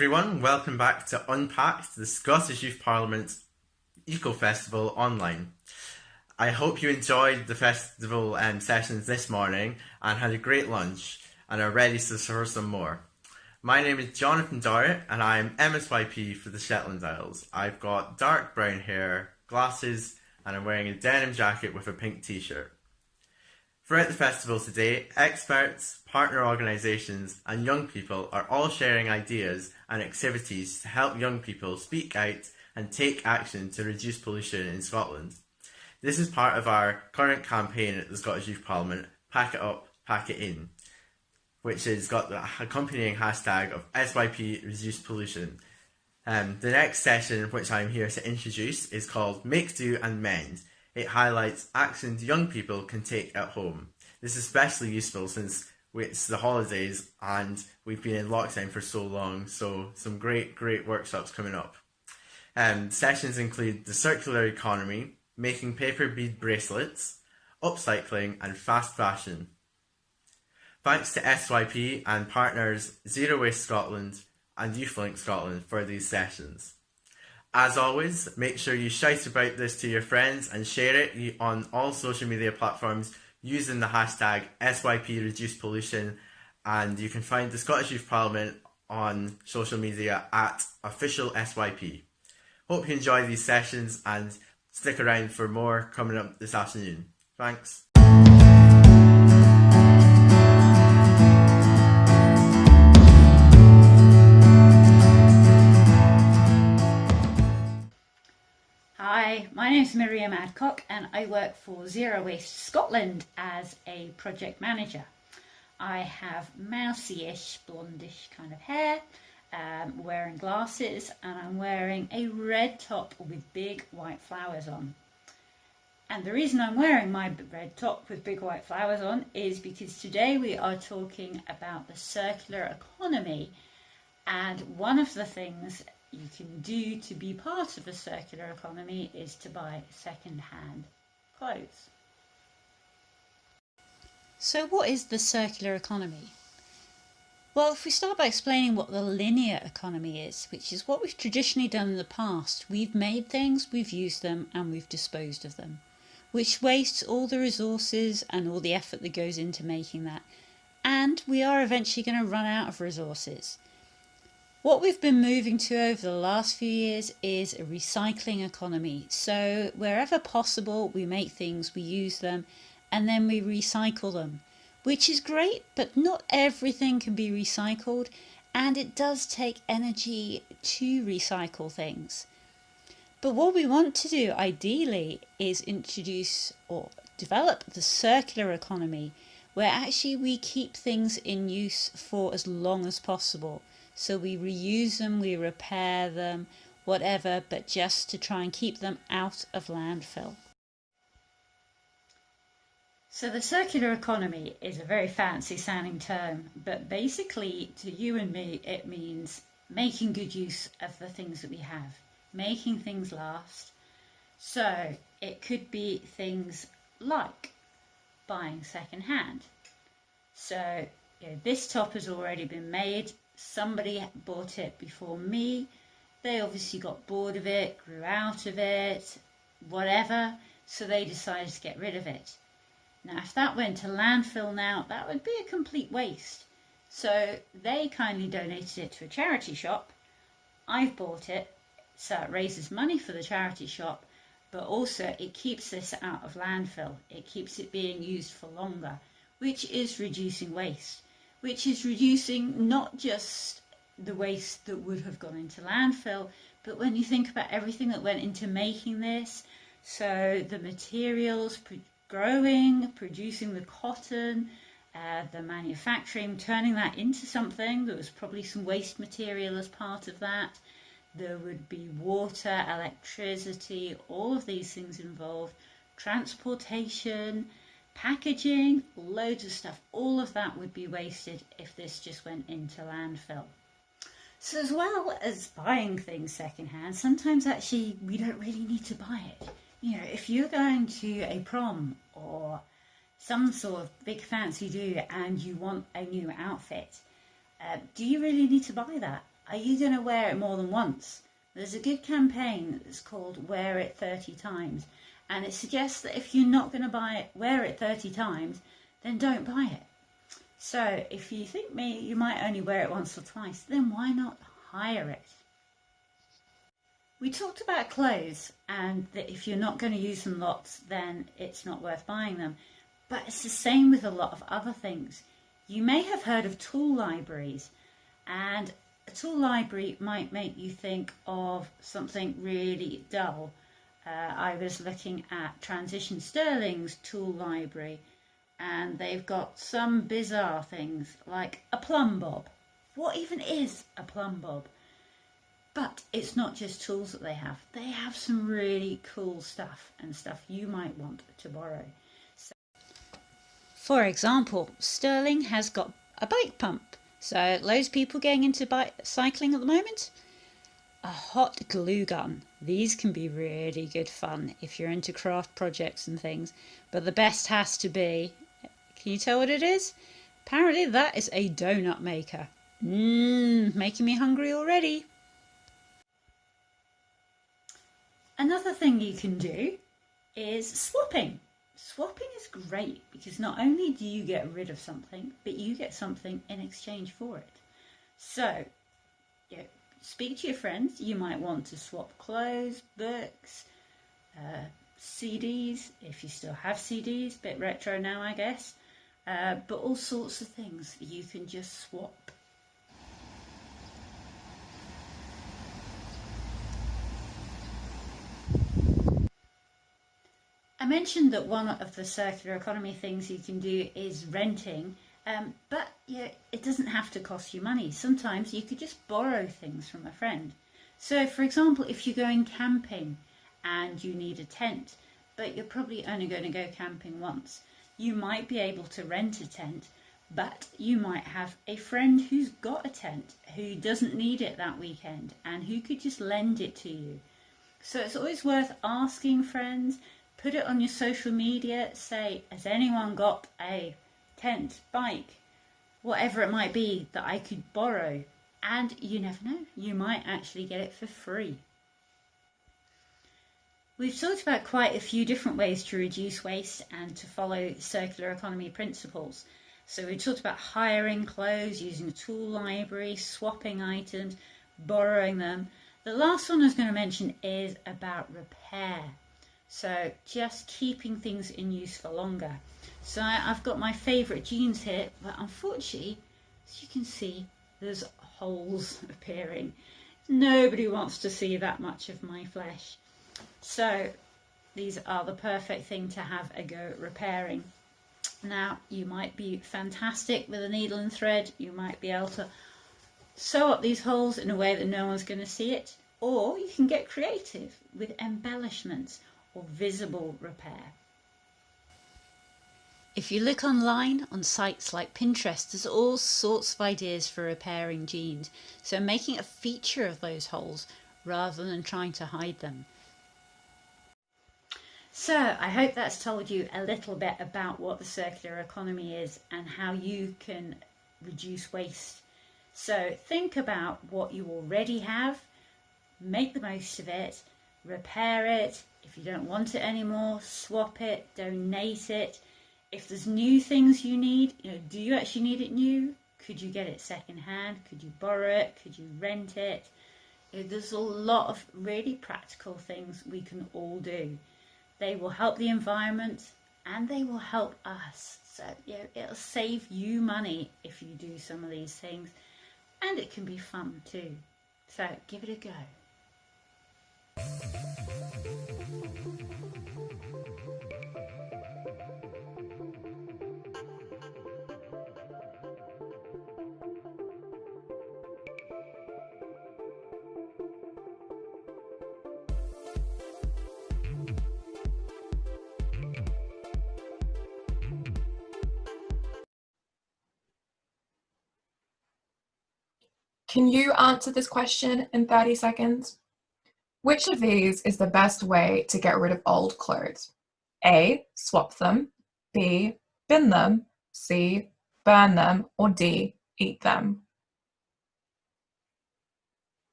everyone, welcome back to Unpacked, the Scottish Youth Parliament's Eco Festival online. I hope you enjoyed the festival sessions this morning and had a great lunch and are ready to serve some more. My name is Jonathan Dorrit and I am MSYP for the Shetland Isles. I've got dark brown hair, glasses, and I'm wearing a denim jacket with a pink t-shirt. Throughout the festival today, experts, partner organisations and young people are all sharing ideas and activities to help young people speak out and take action to reduce pollution in Scotland. This is part of our current campaign at the Scottish Youth Parliament, Pack It Up, Pack It In, which has got the accompanying hashtag of SYP Reduce Pollution. The next session, which I'm here to introduce, is called Make Do and Mend. It highlights actions young people can take at home. This is especially useful since it's the holidays and we've been in lockdown for so long, so some great workshops coming up. Sessions include the circular economy, making paper bead bracelets, upcycling and fast fashion. Thanks to SYP and partners Zero Waste Scotland and YouthLink Scotland for these sessions. As always, make sure you shout about this to your friends and share it on all social media platforms using the hashtag SYP Reduce Pollution, and you can find the Scottish Youth Parliament on social media at official SYP. Hope you enjoy these sessions and stick around for more coming up this afternoon. Thanks. Hi, my name is Miriam Adcock and I work for Zero Waste Scotland as a project manager. I have mousy-ish, blondish kind of hair, wearing glasses, and I'm wearing a red top with big white flowers on. And the reason I'm wearing my red top with big white flowers on is because today we are talking about the circular economy, and one of the things you can do to be part of a circular economy is to buy second-hand clothes. So what is the circular economy? Well, if we start by explaining what the linear economy is, which is what we've traditionally done in the past, we've made things, we've used them and we've disposed of them, which wastes all the resources and all the effort that goes into making that, and we are eventually going to run out of resources. What we've been moving to over the last few years is a recycling economy. So wherever possible, we make things, we use them, and then we recycle them, which is great, but not everything can be recycled, and it does take energy to recycle things. But what we want to do ideally is introduce or develop the circular economy, where actually we keep things in use for as long as possible. So we reuse them, we repair them, whatever, but just to try and keep them out of landfill. So the circular economy is a very fancy sounding term, but basically to you and me it means making good use of the things that we have, making things last. So it could be things like buying second hand. So this top has already been made. Somebody bought it before me, they obviously got bored of it, grew out of it, whatever, so they decided to get rid of it. Now if that went to landfill now, that would be a complete waste. So they kindly donated it to a charity shop. I've bought it, so it raises money for the charity shop, but also it keeps this out of landfill. It keeps it being used for longer, which is reducing waste. Which is reducing not just the waste that would have gone into landfill, but when you think about everything that went into making this, so the materials, growing, producing the cotton, the manufacturing, turning that into something, there was probably some waste material as part of that. There would be water, electricity, all of these things involved, transportation, packaging, loads of stuff, all of that would be wasted if this just went into landfill. So as well as buying things secondhand, sometimes actually we don't really need to buy it. If you're going to a prom or some sort of big fancy do and you want a new outfit, do you really need to buy that? are you going to wear it more than once? There's a good campaign that's called Wear It 30 Times, and it suggests that if you're not going to wear it 30 times, then don't buy it. So if you think you might only wear it once or twice, then why not hire it? We talked about clothes and that if you're not going to use them lots, then it's not worth buying them. But it's the same with a lot of other things. You may have heard of tool libraries, and a tool library might make you think of something really dull. I was looking at Transition Sterling's tool library, and they've got some bizarre things like a plumb bob. What even is a plumb bob? But it's not just tools that they have. They have some really cool stuff and stuff you might want to borrow. For example, Sterling has got a bike pump. So loads of people getting into cycling at the moment. A hot glue gun. These can be really good fun if you're into craft projects and things. But the best has to be, can you tell what it is? Apparently that is a donut maker. Making me hungry already. Another thing you can do is swapping. Swapping is great because not only do you get rid of something, but you get something in exchange for it. So, speak to your friends. You might want to swap clothes, books, CDs, if you still have CDs, bit retro now I guess, but all sorts of things you can just swap. I mentioned that one of the circular economy things you can do is renting, but it doesn't have to cost you money. Sometimes you could just borrow things from a friend. So for example, if you're going camping and you need a tent, but you're probably only going to go camping once, you might be able to rent a tent, but you might have a friend who's got a tent, who doesn't need it that weekend, and who could just lend it to you. So it's always worth asking friends. Put it on your social media, say, has anyone got a tent, bike, whatever it might be that I could borrow? And you never know, you might actually get it for free. We've talked about quite a few different ways to reduce waste and to follow circular economy principles. So we talked about hiring clothes, using a tool library, swapping items, borrowing them. The last one I was going to mention is about repair. So just keeping things in use for longer. So I've got my favourite jeans here, but unfortunately, as you can see, there's holes appearing. Nobody wants to see that much of my flesh. So these are the perfect thing to have a go at repairing. Now, you might be fantastic with a needle and thread. You might be able to sew up these holes in a way that no one's going to see it. Or you can get creative with embellishments or visible repair. If you look online on sites like Pinterest, there's all sorts of ideas for repairing jeans. So making a feature of those holes rather than trying to hide them. So I hope that's told you a little bit about what the circular economy is and how you can reduce waste. So think about what you already have, make the most of it, repair it. If you don't want it anymore, swap it, donate it. If there's new things you need, do you actually need it new? Could you get it second hand? Could you borrow it? Could you rent it? There's a lot of really practical things we can all do. They will help the environment and they will help us. So it'll save you money if you do some of these things, and it can be fun too. So give it a go. Can you answer this question in 30 seconds? Which of these is the best way to get rid of old clothes? A, swap them. B, bin them. C, burn them. Or D, eat them.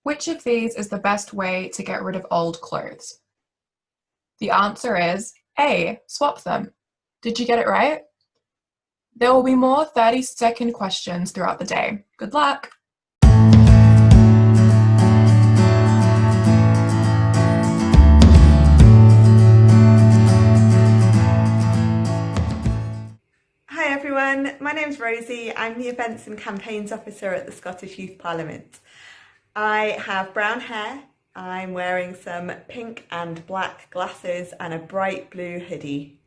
Which of these is the best way to get rid of old clothes? The answer is A, swap them. Did you get it right? There will be more 30-second questions throughout the day. Good luck! Hi everyone, my name's Rosy. I'm the Events and Campaigns Officer at the Scottish Youth Parliament. I have brown hair, I'm wearing some pink and black glasses and a bright blue hoodie.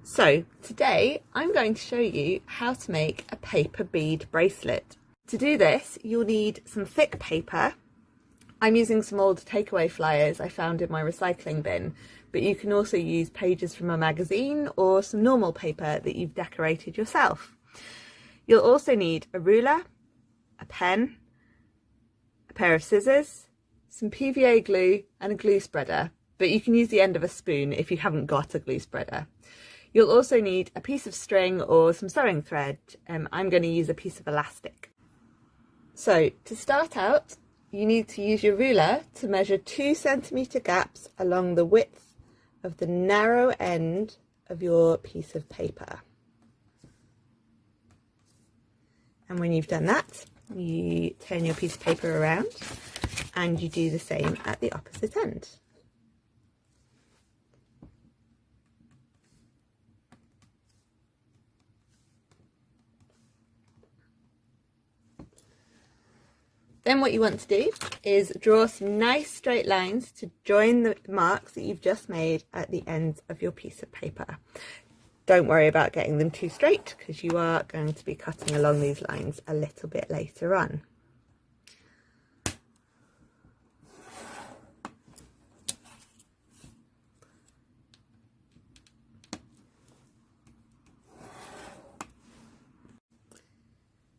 So today I'm going to show you how to make a paper bead bracelet. To do this you'll need some thick paper. I'm using some old takeaway flyers I found in my recycling bin, but you can also use pages from a magazine or some normal paper that you've decorated yourself. You'll also need a ruler, a pen, a pair of scissors, some PVA glue and a glue spreader, but you can use the end of a spoon if you haven't got a glue spreader. You'll also need a piece of string or some sewing thread. I'm going to use a piece of elastic. So to start out, you need to use your ruler to measure 2 centimetre gaps along the width of the narrow end of your piece of paper. And when you've done that, you turn your piece of paper around and you do the same at the opposite end. Then what you want to do is draw some nice straight lines to join the marks that you've just made at the ends of your piece of paper. Don't worry about getting them too straight because you are going to be cutting along these lines a little bit later on.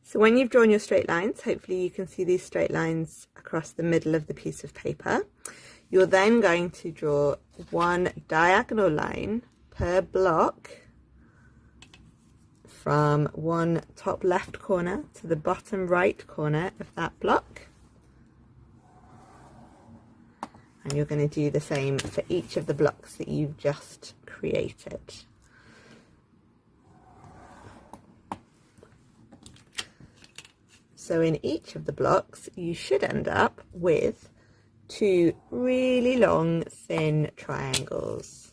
So when you've drawn your straight lines, hopefully you can see these straight lines across the middle of the piece of paper. You're then going to draw one diagonal line per block from one top left corner to the bottom right corner of that block. And you're going to do the same for each of the blocks that you've just created. So in each of the blocks, you should end up with 2 really long, thin triangles.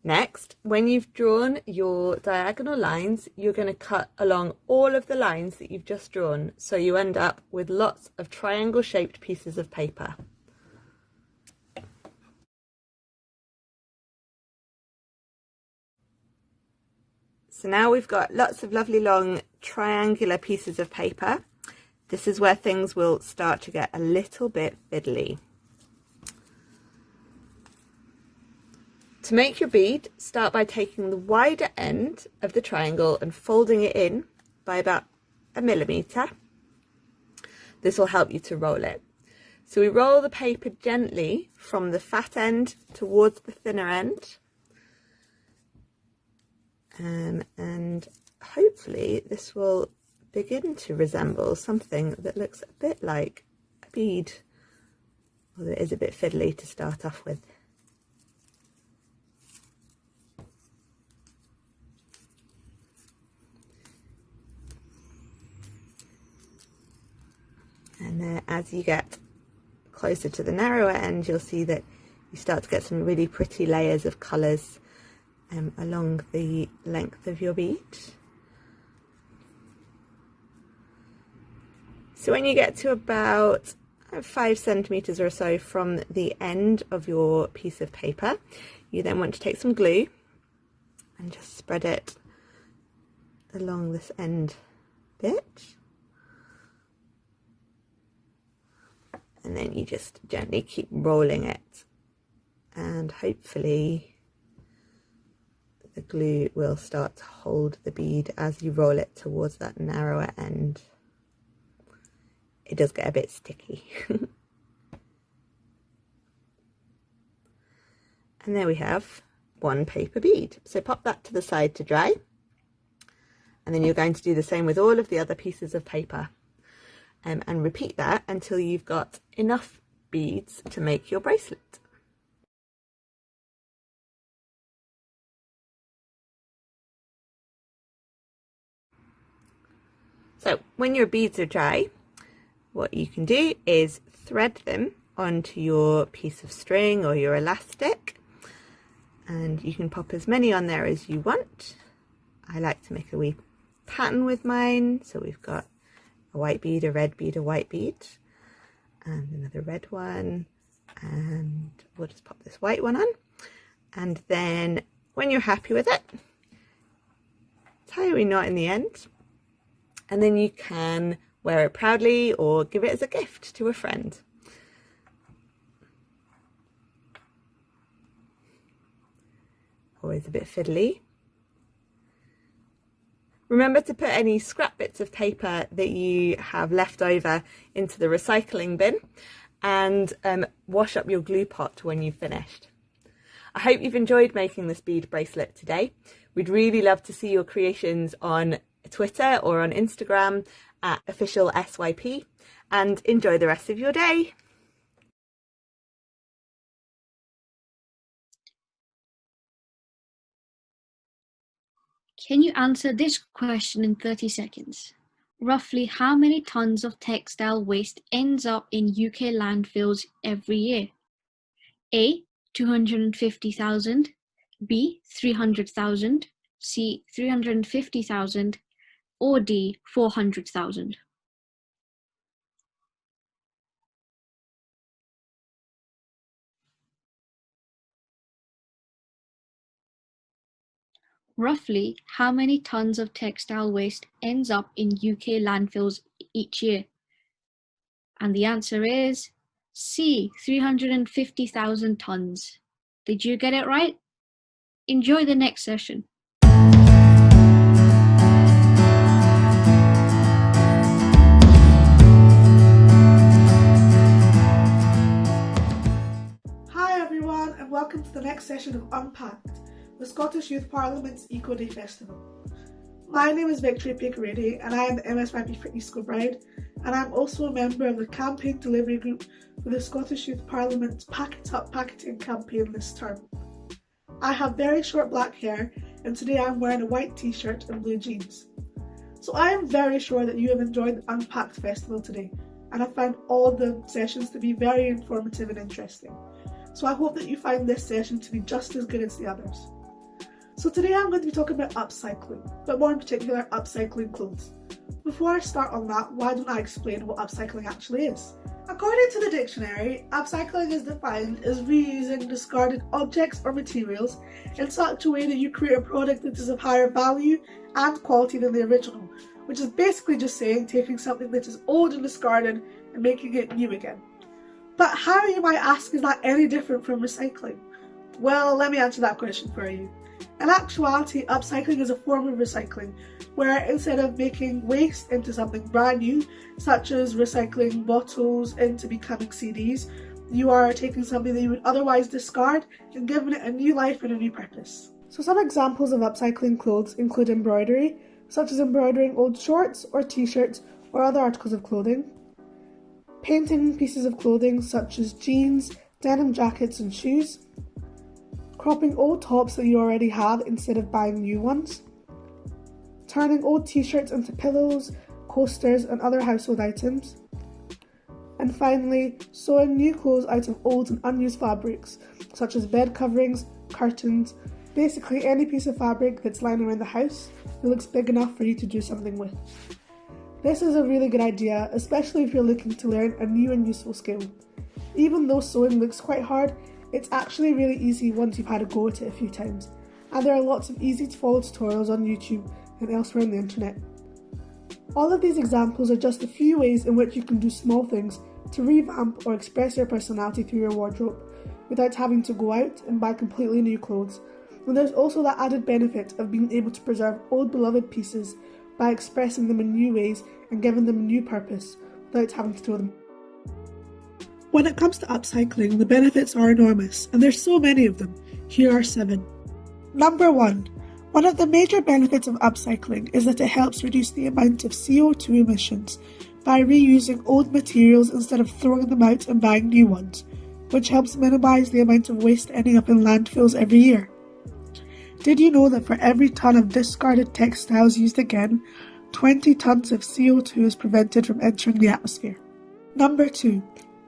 Next, when you've drawn your diagonal lines, you're going to cut along all of the lines that you've just drawn, so you end up with lots of triangle-shaped pieces of paper. So now we've got lots of lovely long triangular pieces of paper. This is where things will start to get a little bit fiddly. To make your bead, start by taking the wider end of the triangle and folding it in by about 1 millimetre. This will help you to roll it. So we roll the paper gently from the fat end towards the thinner end. And hopefully this will begin to resemble something that looks a bit like a bead, although it is a bit fiddly to start off with. And as you get closer to the narrower end, you'll see that you start to get some really pretty layers of colours along the length of your bead. So when you get to about 5 centimetres or so from the end of your piece of paper, you then want to take some glue and just spread it along this end bit. And then you just gently keep rolling it, and hopefully the glue will start to hold the bead as you roll it towards that narrower end. It does get a bit sticky. And there we have one paper bead. So pop that to the side to dry. And then you're going to do the same with all of the other pieces of paper. And repeat that until you've got enough beads to make your bracelet. So when your beads are dry, what you can do is thread them onto your piece of string or your elastic, and you can pop as many on there as you want. I like to make a wee pattern with mine, so we've got a white bead, a red bead, a white bead, and another red one, and we'll just pop this white one on. And then when you're happy with it, tie a wee knot in the end, and then you can wear it proudly or give it as a gift to a friend. Always a bit fiddly. Remember to put any scrap bits of paper that you have left over into the recycling bin, and wash up your glue pot when you've finished. I hope you've enjoyed making this bead bracelet today. We'd really love to see your creations on Twitter or on Instagram at official SYP, and enjoy the rest of your day. Can you answer this question in 30 seconds? Roughly how many tons of textile waste ends up in UK landfills every year? A. 250,000, B. 300,000, C. 350,000, or D. 400,000? Roughly how many tons of textile waste ends up in UK landfills each year? And the answer is C. 350,000 tons. Did you get it right? Enjoy the next session. Hi everyone, and welcome to the next session of Unpacked, the Scottish Youth Parliament's Eco Day Festival. My name is Ekpekurede and I am the MSYP for East Kilbride, and I'm also a member of the campaign delivery group for the Scottish Youth Parliament's Pack It Up Packeting campaign this term. I have very short black hair, and today I'm wearing a white t-shirt and blue jeans. So I am very sure that you have enjoyed the Unpacked Festival today, and I found all the sessions to be very informative and interesting. So I hope that you find this session to be just as good as the others. So today I'm going to be talking about upcycling, but more in particular upcycling clothes. Before I start on that, why don't I explain what upcycling actually is? According to the dictionary, upcycling is defined as reusing discarded objects or materials in such a way that you create a product that is of higher value and quality than the original, which is basically just saying taking something that is old and discarded and making it new again. But how, you might ask, is that any different from recycling? Well, let me answer that question for you. In actuality, upcycling is a form of recycling, where instead of making waste into something brand new, such as recycling bottles into becoming CDs, you are taking something that you would otherwise discard and giving it a new life and a new purpose. So some examples of upcycling clothes include embroidery, such as embroidering old shorts or t-shirts or other articles of clothing, painting pieces of clothing such as jeans, denim jackets and shoes, cropping old tops that you already have instead of buying new ones, turning old t-shirts into pillows, coasters and other household items, and finally sewing new clothes out of old and unused fabrics such as bed coverings, curtains, basically any piece of fabric that's lying around the house that looks big enough for you to do something with. This is a really good idea, especially if you're looking to learn a new and useful skill. Even though sewing looks quite hard, it's actually really easy once you've had a go at it a few times, and there are lots of easy to follow tutorials on YouTube and elsewhere on the internet. All of these examples are just a few ways in which you can do small things to revamp or express your personality through your wardrobe without having to go out and buy completely new clothes. And there's also that added benefit of being able to preserve old beloved pieces by expressing them in new ways and giving them a new purpose without having to throw them. When it comes to upcycling, the benefits are enormous, and there's so many of them. Here are 7. Number 1. One of the major benefits of upcycling is that it helps reduce the amount of CO2 emissions by reusing old materials instead of throwing them out and buying new ones, which helps minimise the amount of waste ending up in landfills every year. Did you know that for every tonne of discarded textiles used again, 20 tonnes of CO2 is prevented from entering the atmosphere? Number 2.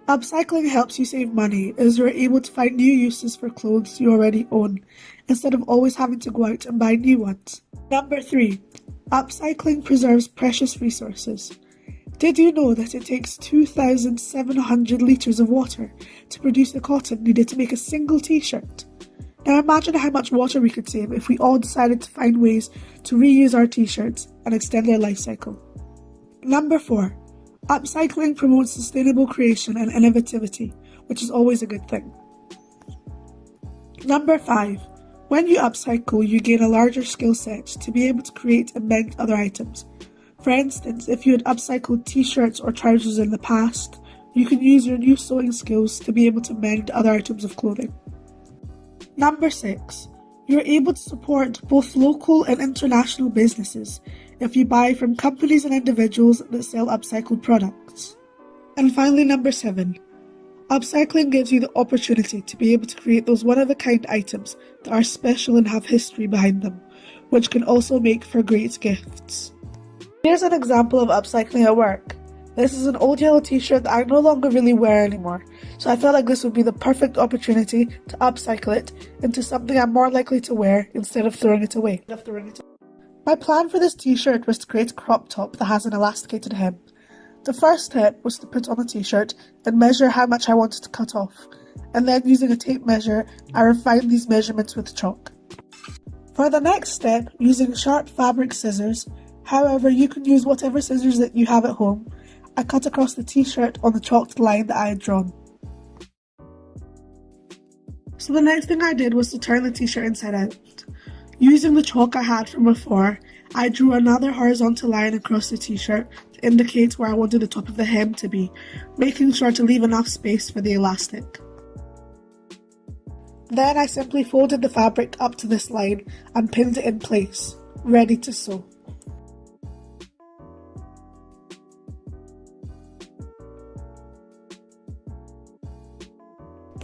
Upcycling helps you save money as you're able to find new uses for clothes you already own, instead of always having to go out and buy new ones. Number 3. Upcycling preserves precious resources. Did you know that it takes 2,700 litres of water to produce the cotton needed to make a single t-shirt? Now imagine how much water we could save if we all decided to find ways to reuse our t-shirts and extend their life cycle. Number 4. Upcycling promotes sustainable creation and innovativity, which is always a good thing. Number 5. When you upcycle, you gain a larger skill set to be able to create and mend other items. For instance, if you had upcycled t-shirts or trousers in the past, you can use your new sewing skills to be able to mend other items of clothing. Number 6. You're able to support both local and international businesses if you buy from companies and individuals that sell upcycled products. And finally, number 7. Upcycling gives you the opportunity to be able to create those one-of-a-kind items that are special and have history behind them, which can also make for great gifts. Here's an example of upcycling at work. This is an old yellow t-shirt that I no longer really wear anymore, so I felt like this would be the perfect opportunity to upcycle it into something I'm more likely to wear instead of throwing it away. My plan for this t-shirt was to create a crop top that has an elasticated hem. The first step was to put on the t-shirt and measure how much I wanted to cut off, and then using a tape measure, I refined these measurements with chalk. For the next step, using sharp fabric scissors, however you can use whatever scissors that you have at home, I cut across the t-shirt on the chalked line that I had drawn. So the next thing I did was to turn the t-shirt inside out. Using the chalk I had from before, I drew another horizontal line across the t-shirt to indicate where I wanted the top of the hem to be, making sure to leave enough space for the elastic. Then I simply folded the fabric up to this line and pinned it in place, ready to sew.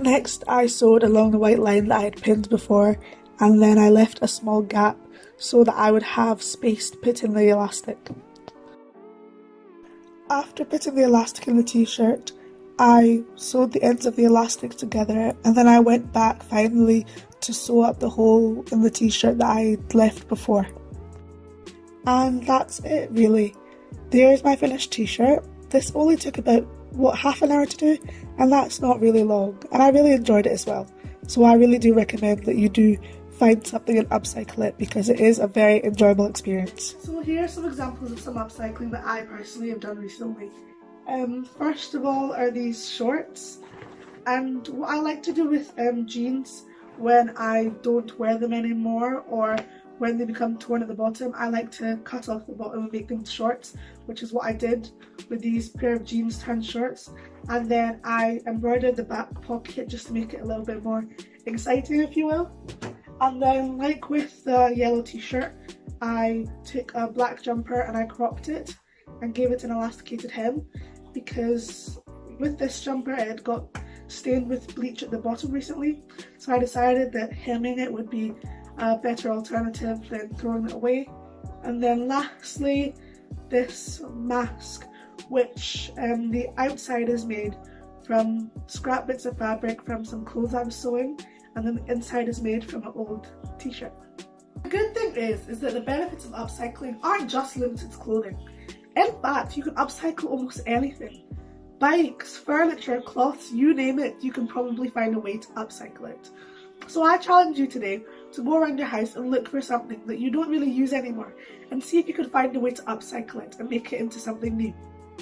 Next, I sewed along the white line that I had pinned before, and then I left a small gap so that I would have space to put in the elastic. After putting the elastic in the t-shirt, I sewed the ends of the elastic together, and then I went back finally to sew up the hole in the t-shirt that I had left before. And that's it really. There's my finished t-shirt. This only took about half an hour to do, and that's not really long, and I really enjoyed it as well. So I really do recommend that you do find something and upcycle it, because it is a very enjoyable experience. So here are some examples of some upcycling that I personally have done recently. First of all are these shorts, and what I like to do with jeans when I don't wear them anymore, or when they become torn at the bottom, I like to cut off the bottom and make them shorts, which is what I did with these pair of jeans turned shorts. And then I embroidered the back pocket just to make it a little bit more exciting, if you will. And then, like with the yellow t-shirt, I took a black jumper and I cropped it and gave it an elasticated hem, because with this jumper it had got stained with bleach at the bottom recently, so I decided that hemming it would be a better alternative than throwing it away. And then lastly, this mask, which the outside is made from scrap bits of fabric from some clothes I was sewing, and then the inside is made from an old t-shirt. The good thing is that the benefits of upcycling aren't just limited to clothing. In fact, you can upcycle almost anything. Bikes, furniture, cloths, you name it, you can probably find a way to upcycle it. So I challenge you today to go around your house and look for something that you don't really use anymore, and see if you can find a way to upcycle it and make it into something new.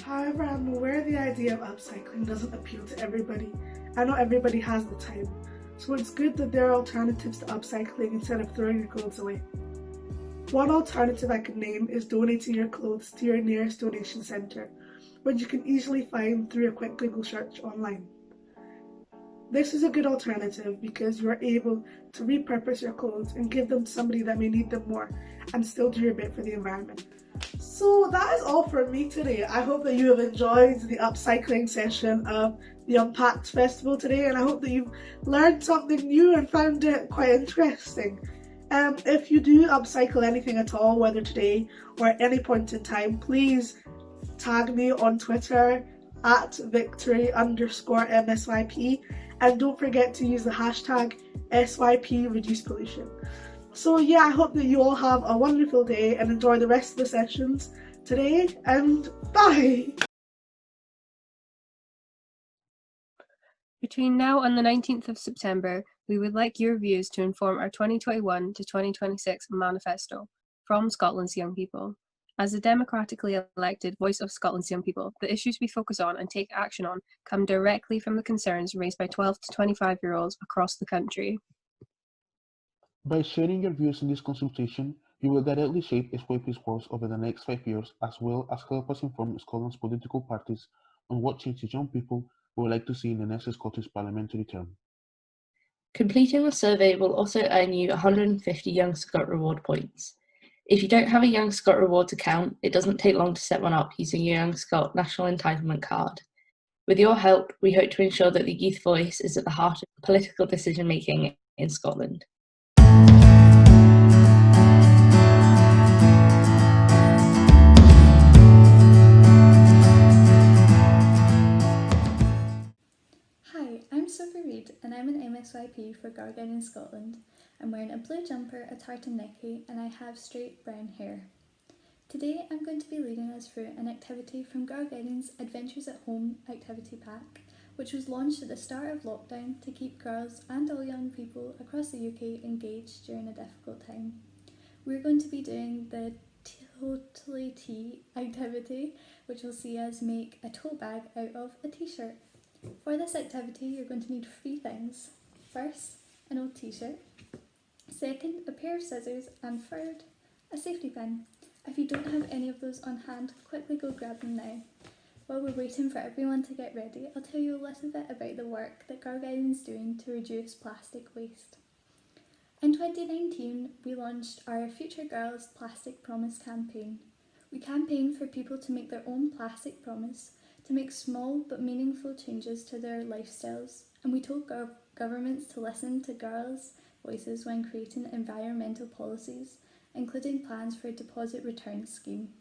However, I'm aware the idea of upcycling doesn't appeal to everybody, and not everybody has the time. So it's good that there are alternatives to upcycling instead of throwing your clothes away. One alternative I could name is donating your clothes to your nearest donation centre, which you can easily find through a quick Google search online. This is a good alternative because you're able to repurpose your clothes and give them to somebody that may need them more and still do your bit for the environment. So that is all for me today. I hope that you have enjoyed the upcycling session of the Unpacked Festival today, and I hope that you've learned something new and found it quite interesting. If you do upcycle anything at all, whether today or at any point in time, please tag me on Twitter at victory_MSYP, and don't forget to use the hashtag SYP Reduce Pollution. So yeah, I hope that you all have a wonderful day and enjoy the rest of the sessions today, and bye! Between now and the 19th of September, we would like your views to inform our 2021 to 2026 manifesto from Scotland's young people. As a democratically elected voice of Scotland's young people, the issues we focus on and take action on come directly from the concerns raised by 12 to 25-year-olds across the country. By sharing your views in this consultation, you will directly shape SYP's course over the next 5 years, as well as help us inform Scotland's political parties on what changes young people would like to see in the next Scottish parliamentary term. Completing the survey will also earn you 150 Young Scot reward points. If you don't have a Young Scot rewards account, it doesn't take long to set one up using your Young Scot National Entitlement Card. With your help, we hope to ensure that the youth voice is at the heart of political decision making in Scotland. Hi, I'm Sophie Reid and I'm an MSYP for Girlguiding Scotland. I'm wearing a blue jumper, a tartan necktie and I have straight brown hair. Today I'm going to be leading us through an activity from Girlguiding's Adventures at Home activity pack, which was launched at the start of lockdown to keep girls and all young people across the UK engaged during a difficult time. We're going to be doing the Totally Tea activity, which will see us make a tote bag out of a t-shirt. For this activity, you're going to need 3 things. First, an old t-shirt. Second, a pair of scissors. And third, a safety pin. If you don't have any of those on hand, quickly go grab them now. While we're waiting for everyone to get ready, I'll tell you a little bit about the work that Girlguiding is doing to reduce plastic waste. In 2019, we launched our Future Girls Plastic Promise campaign. We campaigned for people to make their own plastic promise, to make small but meaningful changes to their lifestyles, and we told governments to listen to girls' voices when creating environmental policies, including plans for a deposit return scheme.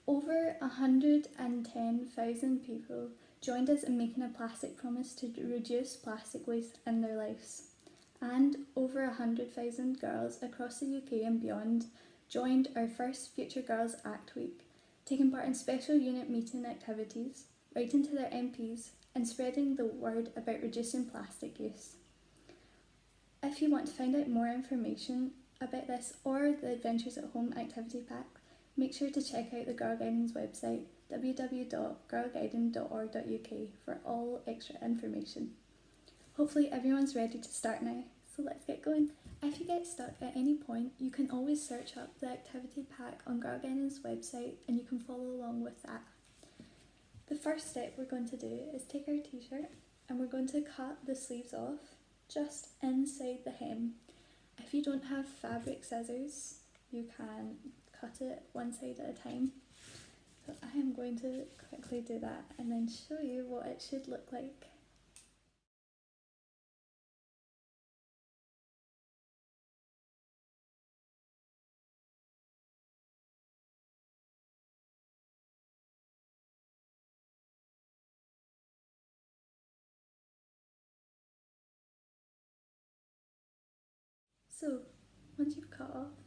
Over 110,000 people joined us in making a plastic promise to reduce plastic waste in their lives, and over 100,000 girls across the UK and beyond joined our first Future Girls Act Week, taking part in special unit meeting activities, writing to their MPs and spreading the word about reducing plastic use. If you want to find out more information about this or the Adventures at Home activity pack, make sure to check out the Girlguiding's website www.girlguiding.org.uk for all extra information. Hopefully everyone's ready to start now, so let's get going. If you get stuck at any point, you can always search up the activity pack on Girlguiding's website and you can follow along with that. The first step we're going to do is take our t-shirt and we're going to cut the sleeves off just inside the hem. If you don't have fabric scissors, you can cut it one side at a time. So I am going to quickly do that and then show you what it should look like. So, once you've cut off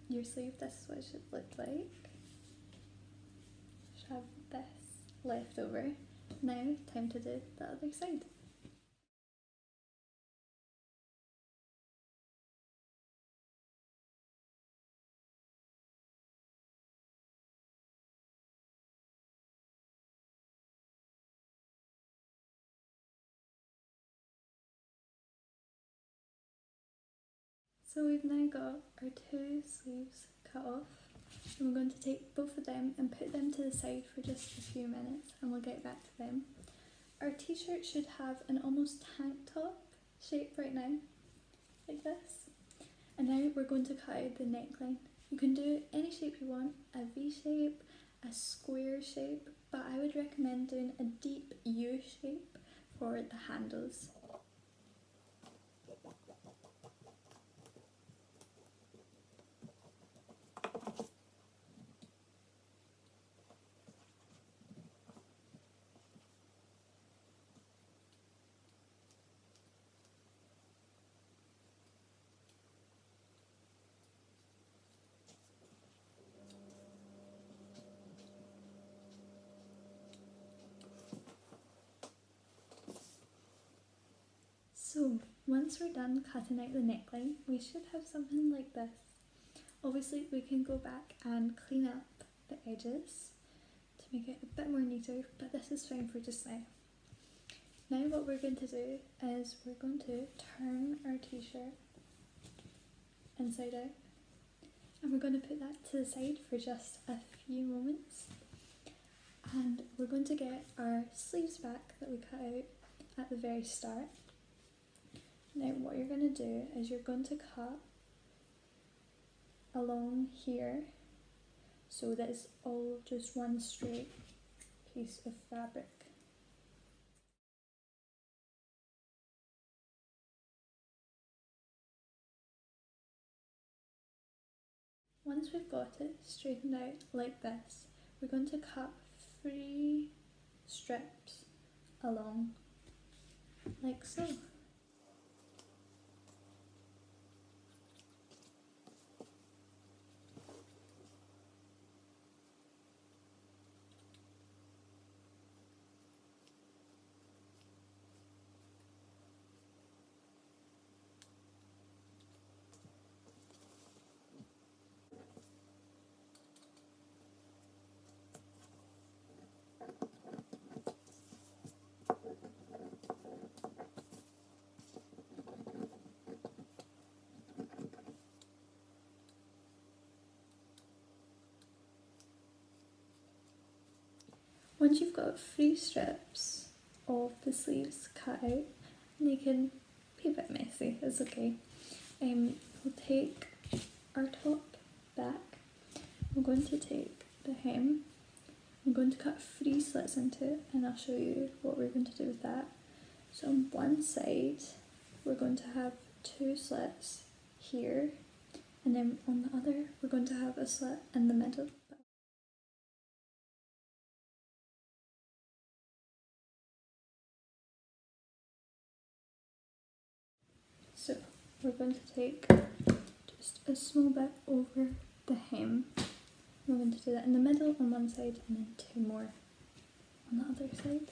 your sleeve, this is what it should look like. You should have this left over. Now, time to do the other side. So we've now got our 2 sleeves cut off, and we're going to take both of them and put them to the side for just a few minutes and we'll get back to them. our t-shirt should have an almost tank top shape right now, like this. And now we're going to cut out the neckline. You can do any shape you want, a V shape, a square shape, but I would recommend doing a deep U shape for the handles. So once we're done cutting out the neckline, we should have something like this. Obviously we can go back and clean up the edges to make it a bit more neater, but this is fine for just now. Now what we're going to do is we're going to turn our t-shirt inside out, and we're going to put that to the side for just a few moments, and we're going to get our sleeves back that we cut out at the very start. Now what you're going to do is you're going to cut along here so that it's all just one straight piece of fabric. Once we've got it straightened out like this, we're going to cut 3 strips along like so. Once you've got 3 strips of the sleeves cut out, and they can be a bit messy, it's okay. We'll take our top back, I'm going to take the hem, I'm going to cut 3 slits into it, and I'll show you what we're going to do with that. So on one side we're going to have 2 slits here, and then on the other we're going to have a slit in the middle. So we're going to take just a small bit over the hem. We're going to do that in the middle on one side and then 2 more on the other side.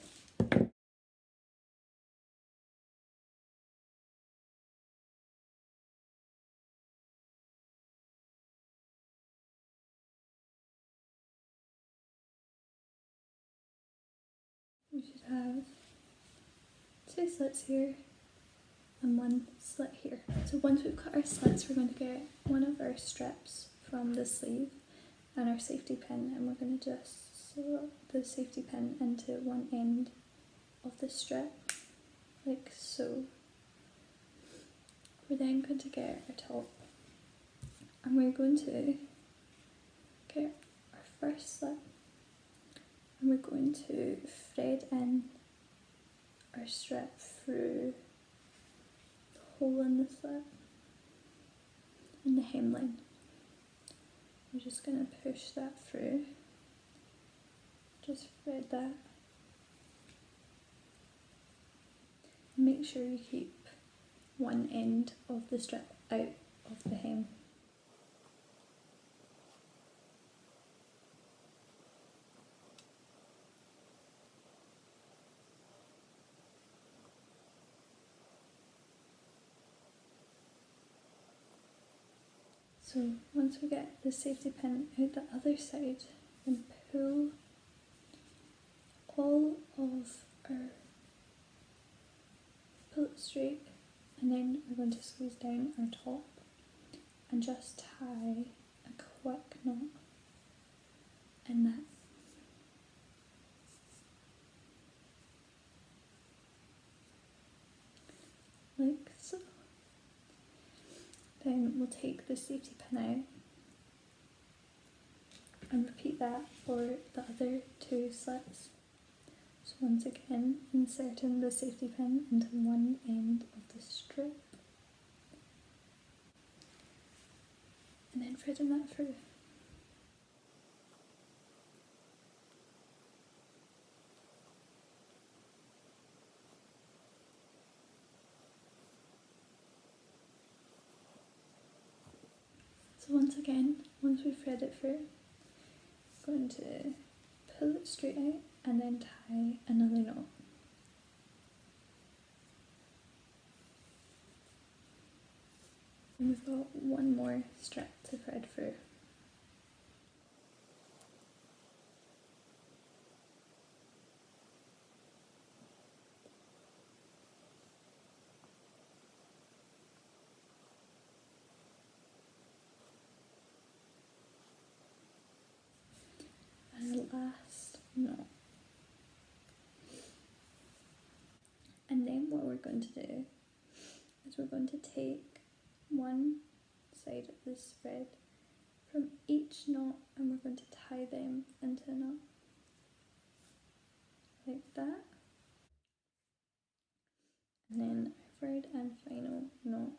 We should have 2 slits here and 1 slit here. So once we've cut our slits, we're going to get one of our strips from the sleeve and our safety pin, and we're going to just slot the safety pin into one end of the strip, like so. We're then going to get our top, and we're going to get our first slit, and we're going to thread in our strip through the hole in the slit in the hemline. We're just going to push that through, just thread that. Make sure you keep one end of the strip out of the hem. So once we get the safety pin out the other side, then pull all of our, pull it straight, and then we're going to squeeze down our top and just tie a quick knot in that. we'll take the safety pin out and repeat that for the other 2 slits. So once again, inserting the safety pin into one end of the strip and then threading that through. So once again, once we thread it through, I'm going to pull it straight out and then tie another knot. And we've got one more strip to thread through. And the last knot. And then what we're going to do is we're going to take one side of this thread from each knot and we're going to tie them into a knot like that, and then our third and final knot,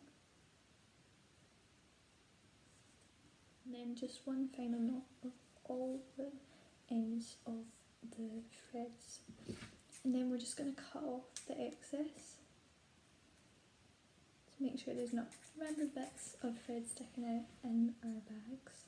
and then just one final knot of all the ends of the threads, and then we're just going to cut off the excess to make sure there's not random bits of thread sticking out in our bags.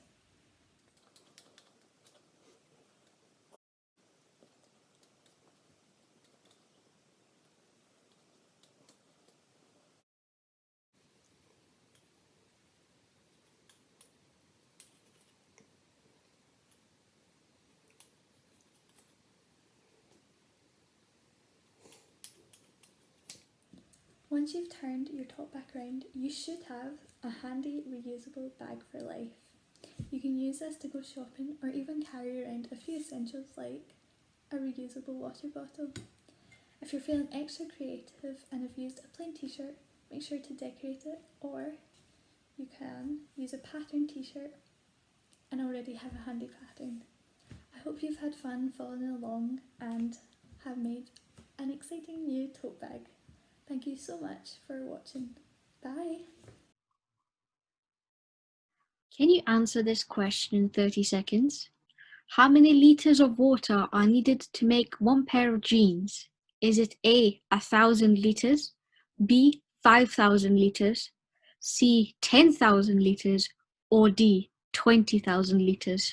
Once you've turned your top back around, you should have a handy reusable bag for life. You can use this to go shopping or even carry around a few essentials like a reusable water bottle. If you're feeling extra creative and have used a plain t-shirt, make sure to decorate it, or you can use a patterned t-shirt and already have a handy pattern. I hope you've had fun following along and have made an exciting new tote bag. Thank you so much for watching. Bye! Can you answer this question in 30 seconds? How many litres of water are needed to make 1 pair of jeans? Is it A, 1,000 litres, B, 5,000 litres, C, 10,000 litres, or D, 20,000 litres?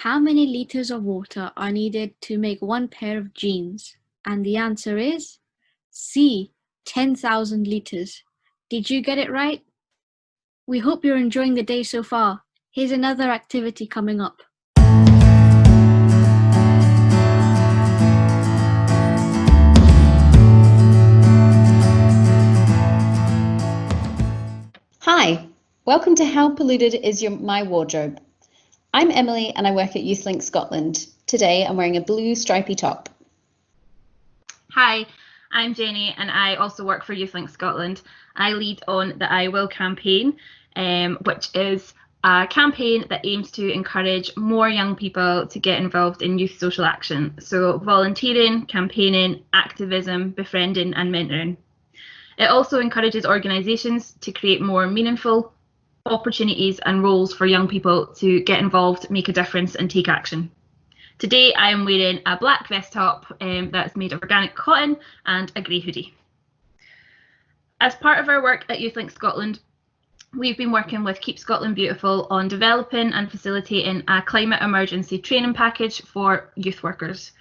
How many litres of water are needed to make 1 pair of jeans? And the answer is C, 10,000 litres. Did you get it right? We hope you're enjoying the day so far. Here's another activity coming up. Hi, welcome to How Polluted Is My Wardrobe? I'm Emily and I work at YouthLink Scotland. Today I'm wearing a blue stripy top. Hi, I'm Jenny and I also work for YouthLink Scotland. I lead on the I Will campaign, which is a campaign that aims to encourage more young people to get involved in youth social action. So volunteering, campaigning, activism, befriending and mentoring. It also encourages organisations to create more meaningful opportunities and roles for young people to get involved, make a difference and take action. Today I am wearing a black vest top that's made of organic cotton and a grey hoodie. As part of our work at YouthLink Scotland, we've been working with Keep Scotland Beautiful on developing and facilitating a climate emergency training package for youth workers.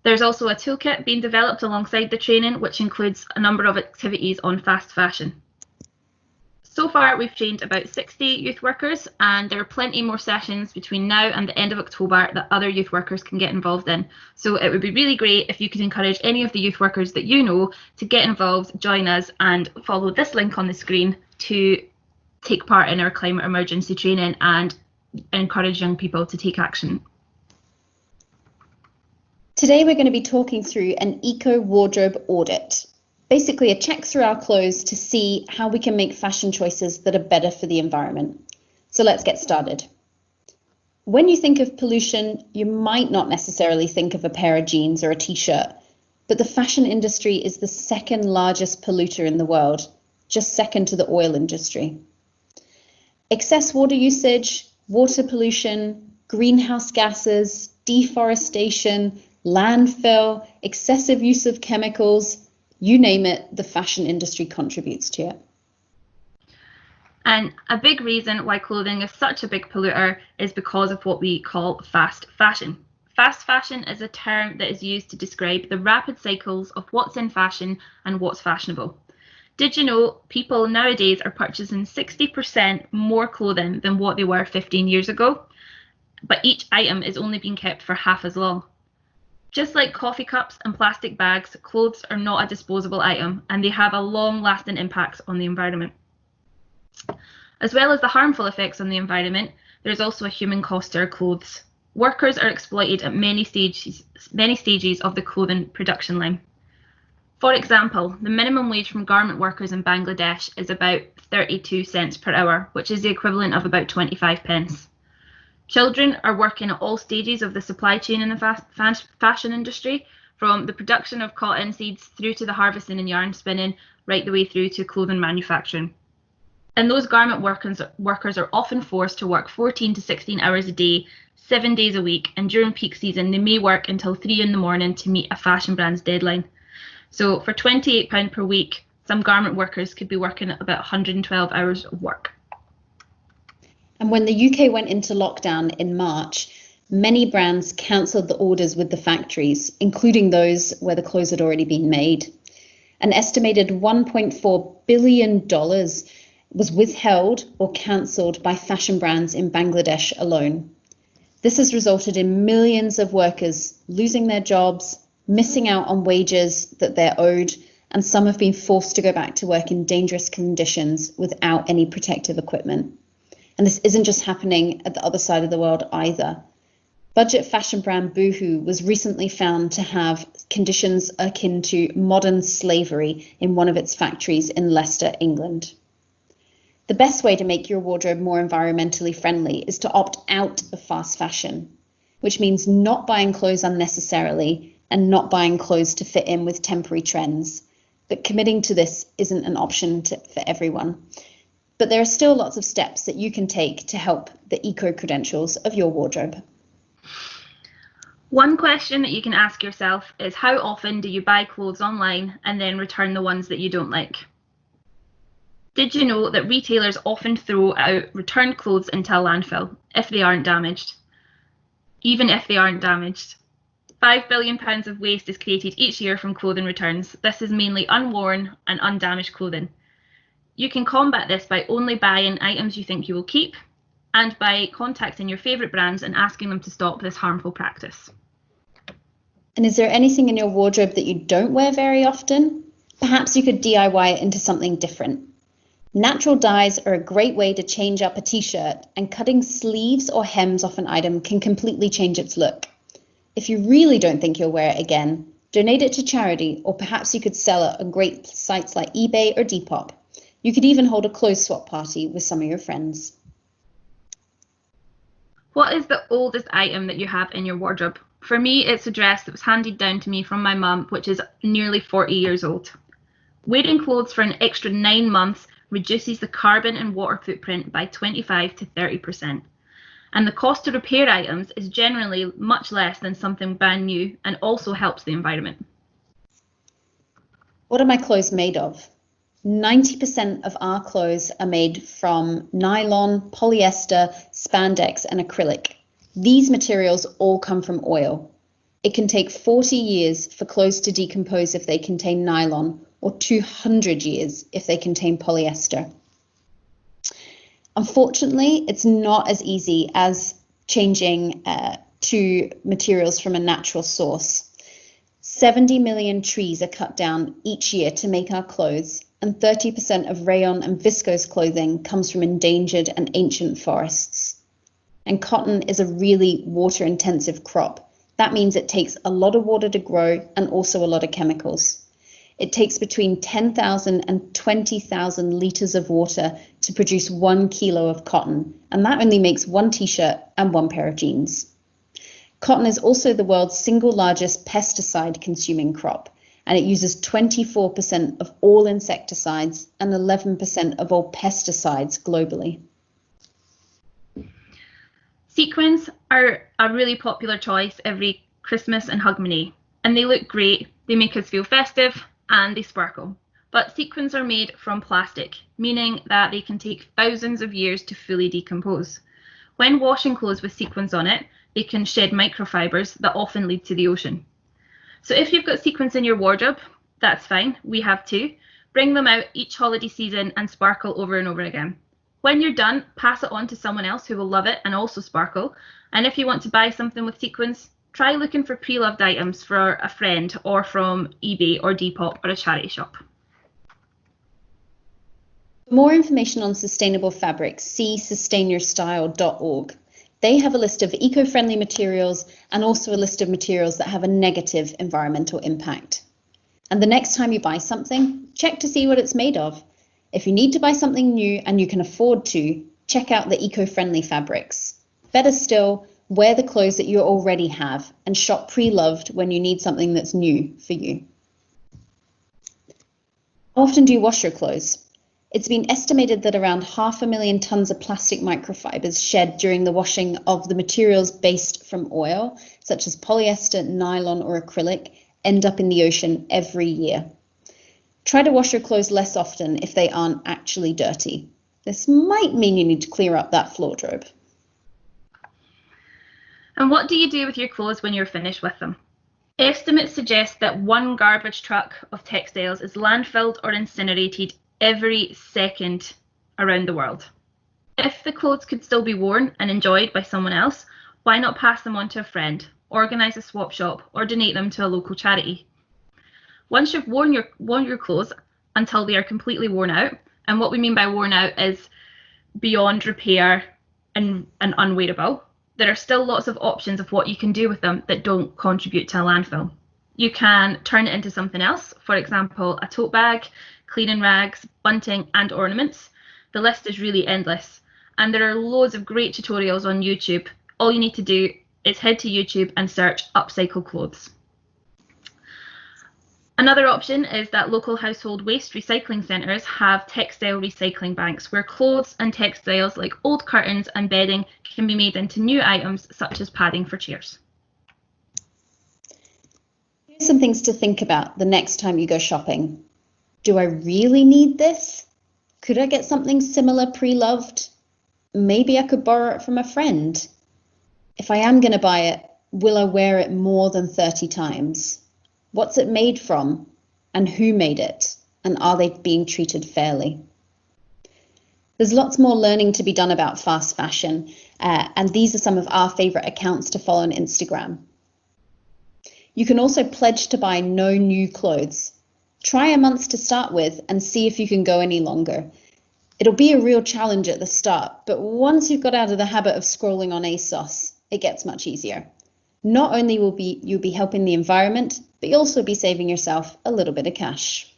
There's also a toolkit being developed alongside the training, which includes a number of activities on fast fashion. So far, we've trained about 60 youth workers, and there are plenty more sessions between now and the end of October that other youth workers can get involved in. So it would be really great if you could encourage any of the youth workers that you know to get involved, join us, and follow this link on the screen to take part in our climate emergency training and encourage young people to take action. Today we're going to be talking through an eco-wardrobe audit. Basically a check through our clothes to see how we can make fashion choices that are better for the environment. So let's get started. When you think of pollution, you might not necessarily think of a pair of jeans or a t-shirt, but the fashion industry is the second largest polluter in the world, just second to the oil industry. Excess water usage, water pollution, greenhouse gases, deforestation, landfill, excessive use of chemicals, you name it, the fashion industry contributes to it. And a big reason why clothing is such a big polluter is because of what we call fast fashion. Fast fashion is a term that is used to describe the rapid cycles of what's in fashion and what's fashionable. Did you know people nowadays are purchasing 60% more clothing than what they were 15 years ago? But each item is only being kept for half as long. Just like coffee cups and plastic bags, clothes are not a disposable item and they have a long-lasting impact on the environment. As well as the harmful effects on the environment, there's also a human cost to our clothes. Workers are exploited at many stages of the clothing production line. For example, the minimum wage from garment workers in Bangladesh is about 32 cents per hour, which is the equivalent of about 25 pence. Children are working at all stages of the supply chain in the fashion industry, from the production of cotton seeds through to the harvesting and yarn spinning, right the way through to clothing manufacturing. And those garment workers are often forced to work 14 to 16 hours a day, 7 days a week, and during peak season they may work until 3 in the morning to meet a fashion brand's deadline. So for £28 per week, some garment workers could be working at about 112 hours of work. And when the UK went into lockdown in March, many brands cancelled the orders with the factories, including those where the clothes had already been made. An estimated $1.4 billion was withheld or cancelled by fashion brands in Bangladesh alone. This has resulted in millions of workers losing their jobs, missing out on wages that they're owed, and some have been forced to go back to work in dangerous conditions without any protective equipment. And this isn't just happening at the other side of the world either. Budget fashion brand Boohoo was recently found to have conditions akin to modern slavery in one of its factories in Leicester, England. The best way to make your wardrobe more environmentally friendly is to opt out of fast fashion, which means not buying clothes unnecessarily and not buying clothes to fit in with temporary trends. But committing to this isn't an option for everyone. But there are still lots of steps that you can take to help the eco-credentials of your wardrobe. One question that you can ask yourself is, how often do you buy clothes online and then return the ones that you don't like? Did you know that retailers often throw out returned clothes into a landfill if they aren't damaged? Even if they aren't damaged. £5 billion of waste is created each year from clothing returns. This is mainly unworn and undamaged clothing. You can combat this by only buying items you think you will keep and by contacting your favourite brands and asking them to stop this harmful practice. And is there anything in your wardrobe that you don't wear very often? Perhaps you could DIY it into something different. Natural dyes are a great way to change up a t-shirt, and cutting sleeves or hems off an item can completely change its look. If you really don't think you'll wear it again, donate it to charity, or perhaps you could sell it on great sites like eBay or Depop. You could even hold a clothes swap party with some of your friends. What is the oldest item that you have in your wardrobe? For me, it's a dress that was handed down to me from my mum, which is nearly 40 years old. Wearing clothes for an extra 9 months reduces the carbon and water footprint by 25 to 30%. And the cost to repair items is generally much less than something brand new and also helps the environment. What are my clothes made of? 90% of our clothes are made from nylon, polyester, spandex, and acrylic. These materials all come from oil. It can take 40 years for clothes to decompose if they contain nylon, or 200 years if they contain polyester. Unfortunately, it's not as easy as changing to materials from a natural source. 70 million trees are cut down each year to make our clothes, and 30% of rayon and viscose clothing comes from endangered and ancient forests. And cotton is a really water intensive crop. That means it takes a lot of water to grow and also a lot of chemicals. It takes between 10,000 and 20,000 litres of water to produce 1 kilo of cotton, and that only makes one t-shirt and one pair of jeans. Cotton is also the world's single largest pesticide consuming crop, and it uses 24% of all insecticides and 11% of all pesticides globally. Sequins are a really popular choice every Christmas and Hogmanay, and they look great, they make us feel festive, and they sparkle. But sequins are made from plastic, meaning that they can take thousands of years to fully decompose. When washing clothes with sequins on it, they can shed microfibers that often lead to the ocean. So if you've got sequins in your wardrobe, that's fine, we have two. Bring them out each holiday season and sparkle over and over again. When you're done, pass it on to someone else who will love it and also sparkle. And if you want to buy something with sequins, try looking for pre-loved items for a friend or from eBay or Depop or a charity shop. For more information on sustainable fabrics, see sustainyourstyle.org. They have a list of eco-friendly materials and also a list of materials that have a negative environmental impact. And the next time you buy something, check to see what it's made of. If you need to buy something new and you can afford to, check out the eco-friendly fabrics. Better still, wear the clothes that you already have and shop pre-loved when you need something that's new for you. How often do you wash your clothes? It's been estimated that around 500,000 tonnes of plastic microfibers shed during the washing of the materials based from oil, such as polyester, nylon or acrylic, end up in the ocean every year. Try to wash your clothes less often if they aren't actually dirty. This might mean you need to clear up that wardrobe. And what do you do with your clothes when you're finished with them? Estimates suggest that one garbage truck of textiles is landfilled or incinerated every second around the world. If the clothes could still be worn and enjoyed by someone else, why not pass them on to a friend, organise a swap shop, or donate them to a local charity? Once you've worn your clothes until they are completely worn out, and what we mean by worn out is beyond repair and unwearable, there are still lots of options of what you can do with them that don't contribute to a landfill. You can turn it into something else, for example, a tote bag, cleaning rags, bunting, and ornaments. The list is really endless, and there are loads of great tutorials on YouTube. All you need to do is head to YouTube and search upcycle clothes. Another option is that local household waste recycling centres have textile recycling banks where clothes and textiles like old curtains and bedding can be made into new items such as padding for chairs. Here's some things to think about the next time you go shopping. Do I really need this? Could I get something similar pre-loved? Maybe I could borrow it from a friend. If I am going to buy it, will I wear it more than 30 times? What's it made from? And who made it? And are they being treated fairly? There's lots more learning to be done about fast fashion, and these are some of our favourite accounts to follow on Instagram. You can also pledge to buy no new clothes. Try a month to start with and see if you can go any longer. It'll be a real challenge at the start, but once you've got out of the habit of scrolling on ASOS, it gets much easier. Not only will you'll be helping the environment, but you'll also be saving yourself a little bit of cash.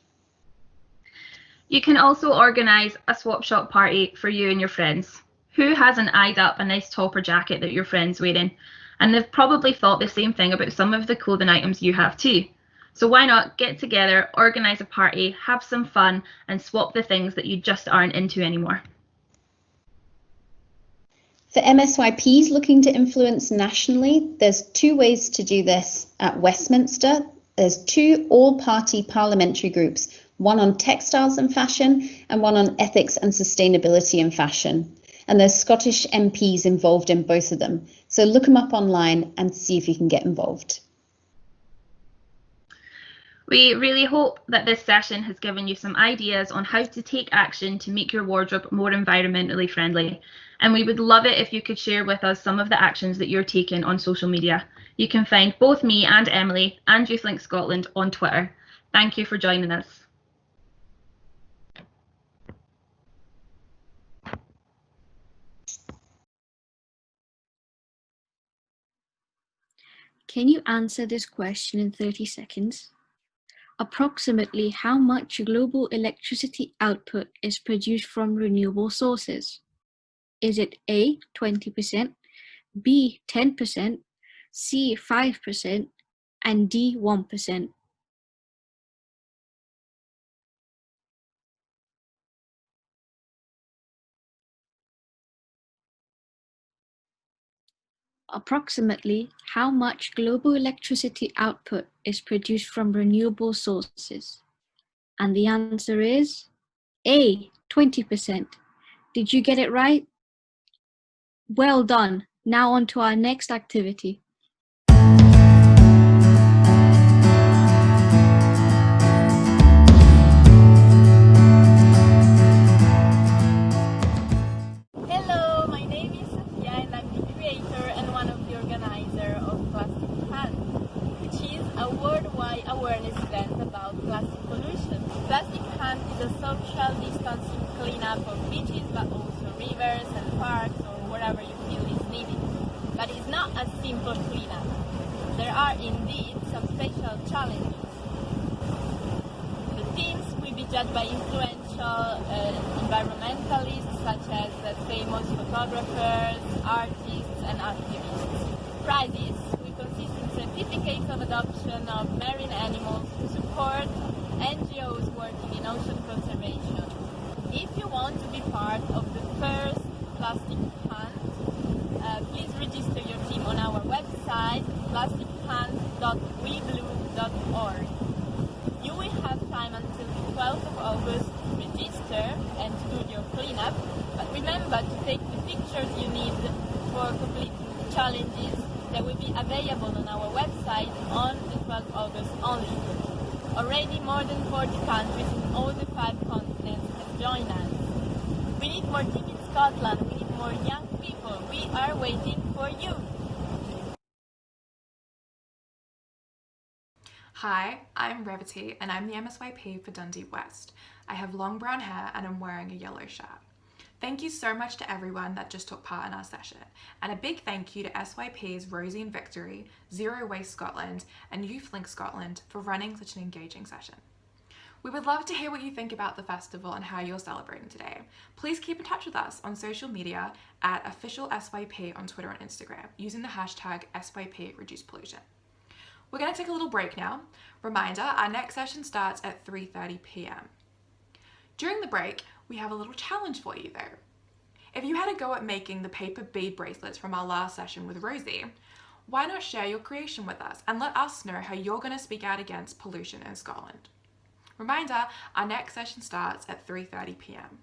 You can also organise a swap shop party for you and your friends. Who hasn't eyed up a nice top or jacket that your friend's wearing? And they've probably thought the same thing about some of the clothing items you have too. So why not get together, organise a party, have some fun, and swap the things that you just aren't into anymore. For MSYPs looking to influence nationally, there's two ways to do this at Westminster. There's two all-party parliamentary groups, one on textiles and fashion and one on ethics and sustainability in fashion. And there's Scottish MPs involved in both of them. So look them up online and see if you can get involved. We really hope that this session has given you some ideas on how to take action to make your wardrobe more environmentally friendly. And we would love it if you could share with us some of the actions that you're taking on social media. You can find both me and Emily and YouthLink Scotland on Twitter. Thank you for joining us. Can you answer this question in 30 seconds? Approximately how much global electricity output is produced from renewable sources? Is it A, 20%, B, 10%, C, 5%, and D, 1%? Approximately how much global electricity output is produced from renewable sources? And the answer is A, 20%. Did you get it right? Well done. Now on to our next activity. Hello, my name is Sophie and I'm the creator and one of the organizers of Plastic Can, which is a worldwide awareness event about plastic pollution. Plastic Can is a social distancing cleanup of beaches but also rivers and parks or wherever you feel is needed. But it's not a simple cleanup. There are indeed some special challenges. The teams will be judged by influential environmentalists such as famous photographers, artists and activists. Prizes will consist in certificates of adoption of marine animals to support NGOs working in ocean conservation. If you want to be part of the first plastic hunt, please register your team on our website plastichunt.weblue.org. You will have time until the 12th of August to register and to do your cleanup, but remember to take the pictures you need for completing the challenges that will be available on our website on the 12th of August only. Already more than 40 countries in all the 5 continents have joined us. We need more teams in Scotland, we need more young people. We are waiting for you. Hi, I'm Rosy and I'm the MSYP for Dundee West. I have long brown hair and I'm wearing a yellow shirt. Thank you so much to everyone that just took part in our session, and a big thank you to SYP's Rosy and Victory, Zero Waste Scotland and YouthLink Scotland for running such an engaging session. We would love to hear what you think about the festival and how you're celebrating today. Please keep in touch with us on social media at official SYP on Twitter and Instagram using the hashtag SYP Reduce Pollution. We're going to take a little break now. Reminder, our next session starts at 3:30 p.m. During the break, we have a little challenge for you though. If you had a go at making the paper bead bracelets from our last session with Rosy, why not share your creation with us and let us know how you're going to speak out against pollution in Scotland. Reminder, our next session starts at 3:30 p.m.